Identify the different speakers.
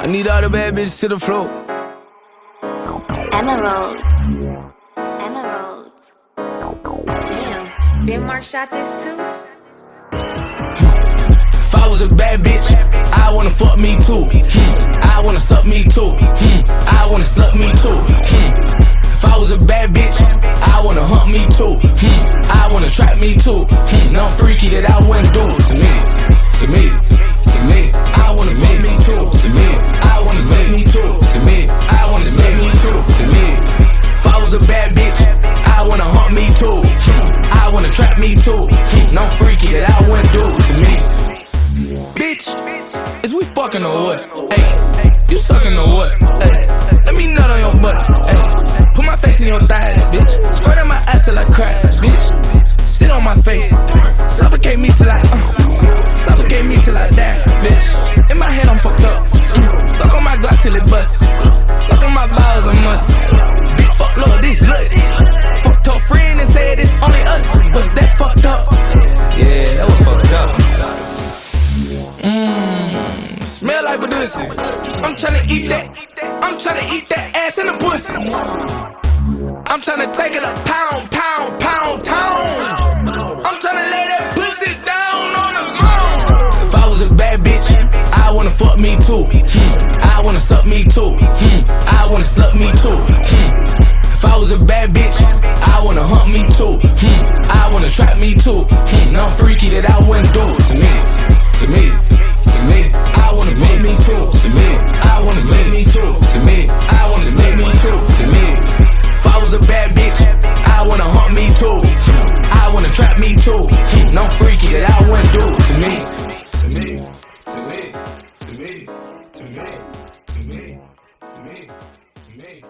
Speaker 1: I need all the bad bitches to the floor.
Speaker 2: Emeralds. Emeralds.
Speaker 3: Damn, Ben Mark shot this too?
Speaker 1: If I was a bad bitch, I wanna fuck me too. I wanna suck me too. I wanna slut me too. If I was a bad bitch, I wanna hump me too. I wanna trap me too. No freaky that I wouldn't do to me. To me, to me, I wanna fuck me too. To me, I wanna suck me too. To me, I wanna suck me too. To me, if I was a bad bitch, I wanna hump me too. I wanna trap me too. No freaky that I wouldn't do to me. Bitch, is we fucking or what? Hey, you sucking or what? Hey, let me nut on your butt. Hey, put my face in your thighs, bitch. Squirt in my ass till I crash, bitch. Sit on my face, suffocate me till I die, bitch. In my head I'm fucked up. Suck on my Glock till it busts. Suck on my balls a must. Bitch, fuck Lord, this lust. Fucked up friend and said it's only us. Was that fucked up? Yeah, that was fucked up. Smell like badussy. I'm tryna eat that. I'm tryna eat that ass in the pussy. I'm tryna take it a pound, pound, pound, town. I'm tryna lay that pussy down on the ground. If I was a bad bitch, I wanna fuck me too. I wanna suck me too. I wanna slut me too. If I was a bad bitch, I wanna hump me too. I wanna trap me too. No freaky that I wouldn't do to me. To me, to me, I wanna fuck me too. To me, I wanna suck me too. To me, I wanna suck me too. To me, if I was a bad bitch, I wanna hump me too. I wanna trap me too. No freaky that I wouldn't do to me. To me, to me, to me, to me, to me, to me, to me.